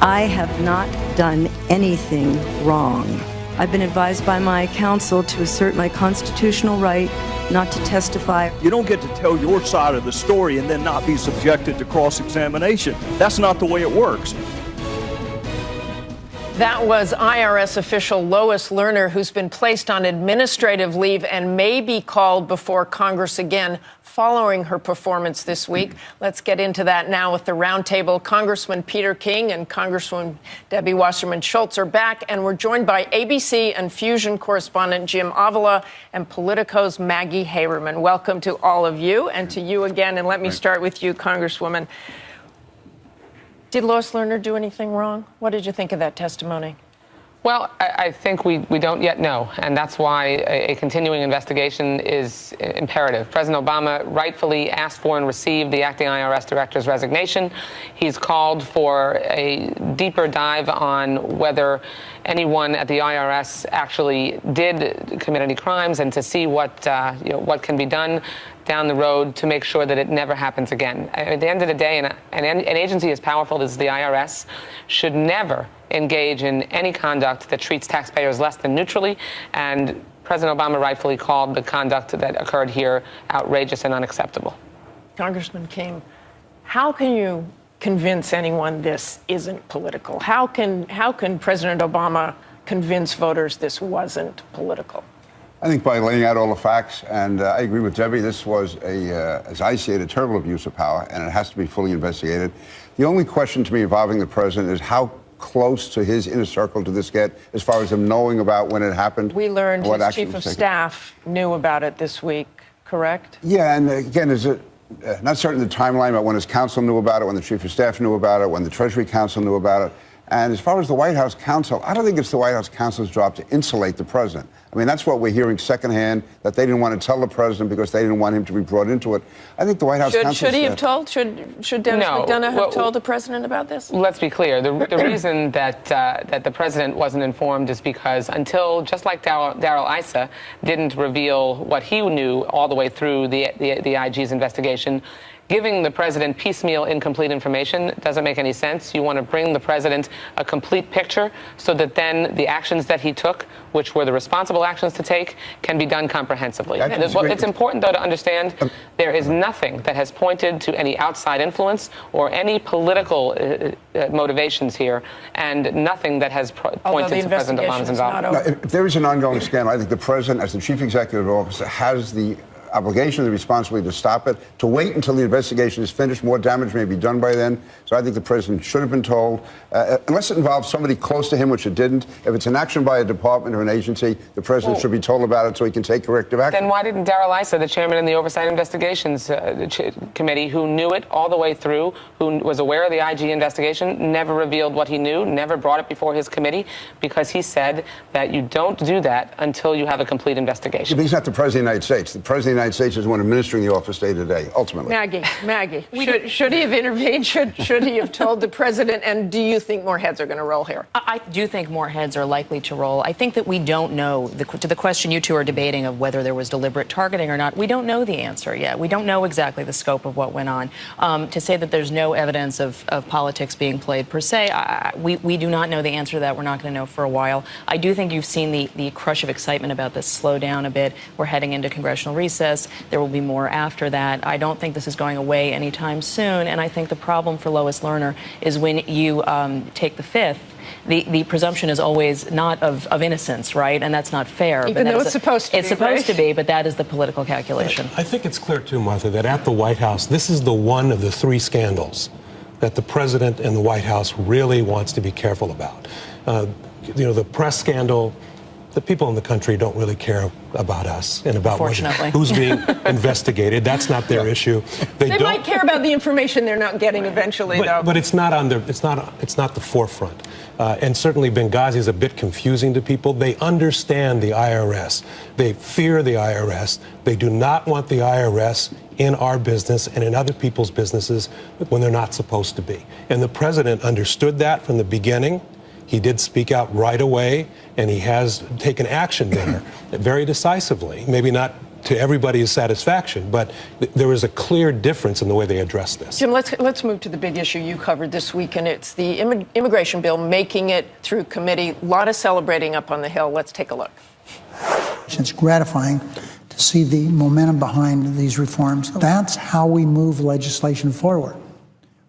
I have not done anything wrong. I've been advised by my counsel to assert my constitutional right not to testify. You don't get to tell your side of the story and then not be subjected to cross-examination. That's not the way it works. That was IRS official Lois Lerner, who's been placed on administrative leave and may be called before Congress again following her performance this week. Let's get into that now with the Roundtable. Congressman Peter King and Congresswoman Debbie Wasserman Schultz are back, and we're joined by ABC and Fusion correspondent Jim Avila and Politico's Maggie Haberman. Welcome to all of you, and to you again. And let me start with you, Congresswoman. Did Lois Lerner do anything wrong? What did you think of that testimony? Well, I think we don't yet know, and that's why a continuing investigation is imperative. President Obama rightfully asked for and received the acting IRS director's resignation. He's called for a deeper dive on whether anyone at the IRS actually did commit any crimes, and to see what can be done down the road to make sure that it never happens again. At the end of the day, an agency as powerful as the IRS should never engage in any conduct that treats taxpayers less than neutrally, and President Obama rightfully called the conduct that occurred here outrageous and unacceptable. Congressman King, how can you convince anyone this isn't political? How can President Obama convince voters this wasn't political? I think by laying out all the facts, and I agree with Debbie, this was, as I see it, a terrible abuse of power, and it has to be fully investigated. The only question to me involving the president is how close to his inner circle did this get, as far as him knowing about when it happened? We learned his chief of staff knew about it this week, correct? Yeah, and again, is it not certain the timeline about when his counsel knew about it, when the chief of staff knew about it, when the Treasury counsel knew about it. And as far as the White House counsel, I don't think it's the White House counsel's job to insulate the president. I mean, that's what we're hearing secondhand, that they didn't want to tell the president because they didn't want him to be brought into it. I think the White House counsel should he have told? Should Dennis McDonough have told the president about this? Let's be clear. The reason that the president wasn't informed is because until, just like Darrell Issa didn't reveal what he knew all the way through the IG's investigation, giving the president piecemeal, incomplete information doesn't make any sense. You want to bring the president a complete picture so that then the actions that he took, which were the responsible actions to take, can be done comprehensively. It's important, though, to understand there is nothing that has pointed to any outside influence or any political motivations here, and nothing that has pointed to President Obama's involvement. Now, if there is an ongoing scandal, I think the president, as the chief executive officer, has the obligation, the responsibility to stop it, to wait until the investigation is finished. More damage may be done by then. So I think the president should have been told, unless it involves somebody close to him, which it didn't. If it's an action by a department or an agency, the president should be told about it so he can take corrective action. Then why didn't Darrell Issa, the chairman of the Oversight Investigations Committee, who knew it all the way through, who was aware of the IG investigation, never revealed what he knew, never brought it before his committee? Because he said that you don't do that until you have a complete investigation. But he's not the president of the United States. The president of the United States is the one administering the office day to day, ultimately. Maggie, should he have intervened? Should he have told the president? And do you think more heads are going to roll here? I do think more heads are likely to roll. I think that we don't know, to the question you two are debating of whether there was deliberate targeting or not, we don't know the answer yet. We don't know exactly the scope of what went on. To say that there's no evidence of politics being played per se, we do not know the answer to that. We're not going to know for a while. I do think you've seen the crush of excitement about this slow down a bit. We're heading into congressional recess. There will be more after that. I don't think this is going away anytime soon. And I think the problem for Lois Lerner is when you take the fifth, the presumption is always not of innocence, right? And that's not fair. Even though it's supposed to be. It's supposed to be, but that is the political calculation. I think it's clear, too, Martha, that at the White House, this is the one of the three scandals that the president and the White House really wants to be careful about. The press scandal, the people in the country don't really care about us and about who's being investigated. That's not their issue. They might care about the information they're not getting eventually, though. But it's not on it's not the forefront. And certainly Benghazi is a bit confusing to people. They understand the IRS. They fear the IRS. They do not want the IRS in our business and in other people's businesses when they're not supposed to be. And the president understood that from the beginning. He did speak out right away, and he has taken action there very decisively. Maybe not to everybody's satisfaction, but there is a clear difference in the way they address this. Jim, let's move to the big issue you covered this week, and it's the immigration bill making it through committee. A lot of celebrating up on the Hill. Let's take a look. It's gratifying to see the momentum behind these reforms. That's how we move legislation forward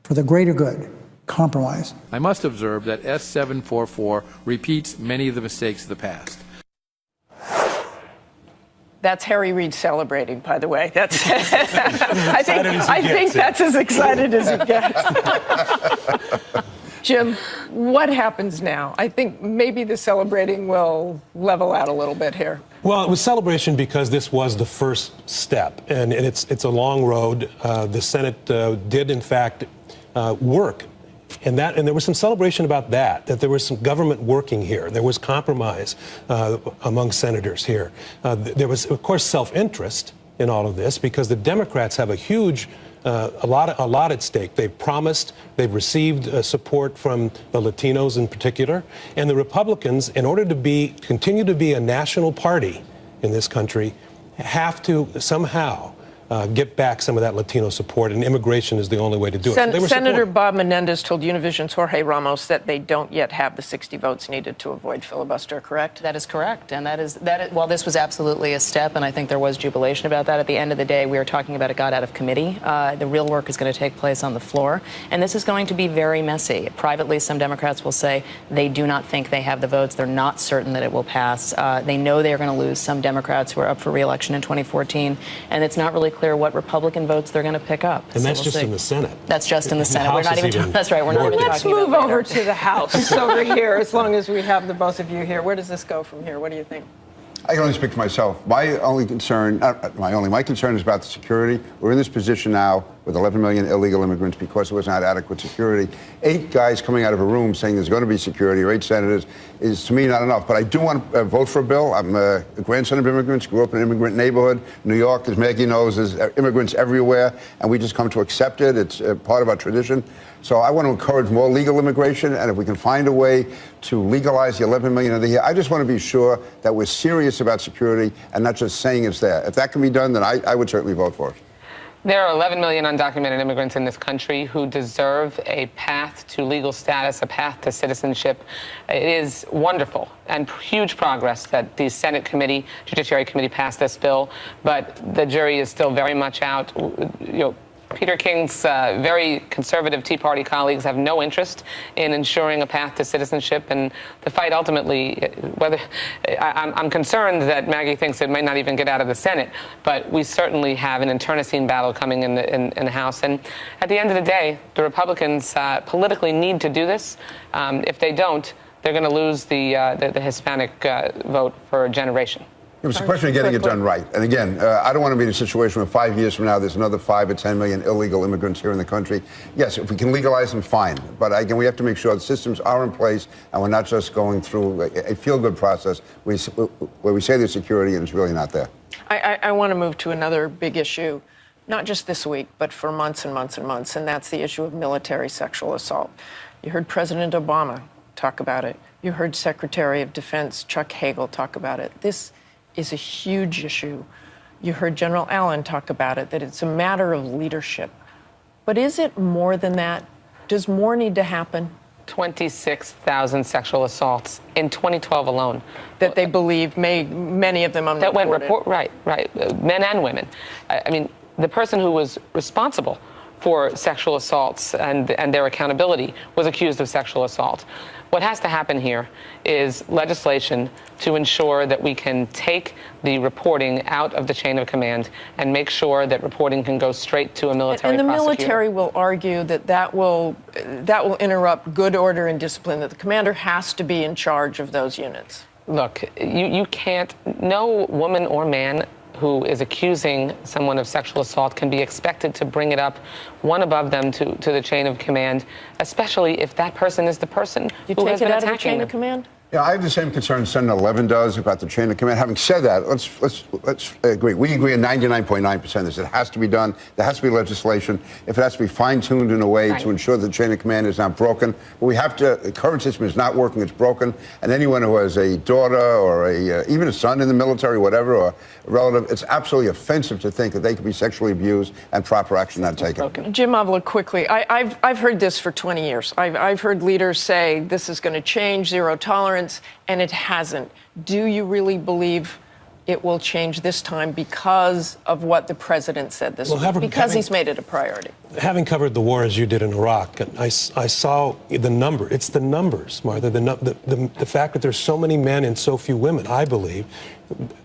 for the greater good. Compromise. I must observe that S744 repeats many of the mistakes of the past. That's Harry Reid celebrating, by the way. That's I think that's as excited as he gets. Jim, what happens now? I think maybe the celebrating will level out a little bit here. Well, it was celebration because this was the first step, and it's a long road. The Senate did, in fact, work. And there was some celebration about that there was some government working here. There was compromise among senators here. There was, of course, self-interest in all of this because the Democrats have a huge, a lot at stake. They've promised, they've received support from the Latinos in particular. And the Republicans, in order to continue to be a national party in this country, have to somehow get back some of that Latino support, and immigration is the only way to do it. Senator Bob Menendez told Univision's Jorge Ramos that they don't yet have the 60 votes needed to avoid filibuster, correct? That is correct. And that is, well, this was absolutely a step, and I think there was jubilation about that. At the end of the day, we were talking about it got out of committee. The real work is going to take place on the floor, and this is going to be very messy. Privately, some Democrats will say they do not think they have the votes. They're not certain that it will pass. They know they're going to lose some Democrats who are up for re-election in 2014, and it's not really clear what Republican votes they're going to pick up. And that's just in the Senate. That's just in the Senate. We're not even. That's right. We're not even Let's talking move about over to the House over here, as long as we have the both of you here. Where does this go from here? What do you think? I can only speak for myself. My concern is about the security. We're in this position now with 11 million illegal immigrants because there was not adequate security. 8 guys coming out of a room saying there's going to be security, or 8 senators, is to me not enough. But I do want to vote for a bill. I'm a grandson of immigrants, grew up in an immigrant neighborhood. New York, as Maggie knows, there's immigrants everywhere, and we just come to accept it. It's part of our tradition. So I want to encourage more legal immigration, and if we can find a way to legalize the 11 million of the year, I just want to be sure that we're serious about security and not just saying it's there. If that can be done, then I would certainly vote for it. There are 11 million undocumented immigrants in this country who deserve a path to legal status, a path to citizenship. It is wonderful and huge progress that the Senate Judiciary Committee passed this bill, but the jury is still very much out. Peter King's very conservative Tea Party colleagues have no interest in ensuring a path to citizenship, and the fight ultimately, I'm concerned that Maggie thinks it might not even get out of the Senate, but we certainly have an internecine battle coming in the House, and at the end of the day, the Republicans politically need to do this. If they don't, they're going to lose the Hispanic vote for a generation. It was a question of getting it done right. And again, I don't want to be in a situation where 5 years from now there's another 5 or 10 million illegal immigrants here in the country. Yes, if we can legalize them, fine. But again, we have to make sure the systems are in place and we're not just going through a feel-good process where we say there's security and it's really not there. I want to move to another big issue, not just this week, but for months and months and months, and that's the issue of military sexual assault. You heard President Obama talk about it. You heard Secretary of Defense Chuck Hagel talk about it. This is a huge issue. You heard General Allen talk about it, that it's a matter of leadership. But is it more than that? Does more need to happen? 26,000 sexual assaults in 2012 alone. That they believe many of them unreported. That went right, men and women. I mean, the person who was responsible for sexual assaults and their accountability was accused of sexual assault. What has to happen here is legislation to ensure that we can take the reporting out of the chain of command and make sure that reporting can go straight to a military prosecutor. And the military will argue that will interrupt good order and discipline, that the commander has to be in charge of those units. Look, you can't, no woman or man who is accusing someone of sexual assault can be expected to bring it up one above them to the chain of command, especially if that person is the person who has been attacking them. You take it out of the chain of command? Yeah, I have the same concern Senate 11 does about the chain of command. Having said that, let's agree. We agree on 99.9% of this. It has to be done. There has to be legislation. If it has to be fine-tuned in a way to ensure the chain of command is not broken. But we have to, the current system is not working. It's broken. And anyone who has a daughter or even a son in the military, whatever, or a relative, it's absolutely offensive to think that they could be sexually abused and proper action not taken. Jim Avila, quickly. I've heard this for 20 years. I've heard leaders say this is going to change, zero tolerance. And it hasn't. Do you really believe it will change this time because of what the president said this week? Because he's made it a priority. Having covered the war as you did in Iraq, I saw the number. It's the numbers, Martha. The fact that there's so many men and so few women. I believe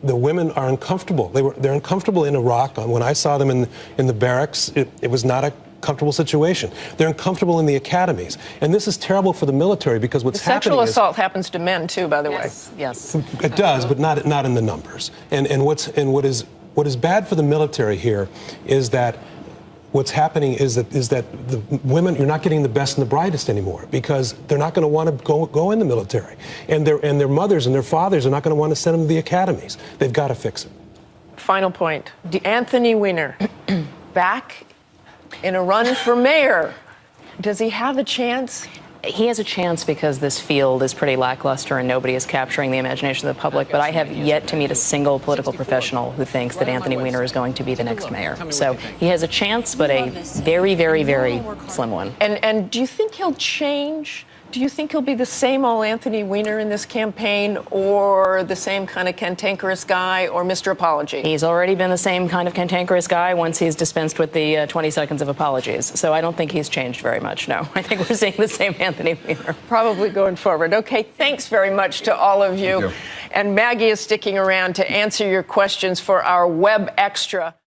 the women are uncomfortable. They're uncomfortable in Iraq. When I saw them in the barracks, it was not a comfortable situation. They're uncomfortable in the academies. And this is terrible for the military because what's happening is... Sexual assault happens to men, too, by the way. Yes. It does, but not in the numbers. And what is bad for the military here is that what's happening is that the women, you're not getting the best and the brightest anymore because they're not going to want to go in the military. And their mothers and their fathers are not going to want to send them to the academies. They've got to fix it. Final point. Anthony Weiner, back in a run for mayor. Does he have a chance? He has a chance because this field is pretty lackluster and nobody is capturing the imagination of the public. But I have yet to meet a single political professional who thinks that Anthony Weiner is going to be the next mayor. So he has a chance, but a very, very, very slim one. And do you think he'll change? Do you think he'll be the same old Anthony Weiner in this campaign or the same kind of cantankerous guy or Mr. Apology? He's already been the same kind of cantankerous guy once he's dispensed with the 20 seconds of apologies. So I don't think he's changed very much, no. I think we're seeing the same Anthony Weiner. Probably going forward. Okay, thanks very much to all of you. And Maggie is sticking around to answer your questions for our Web Extra.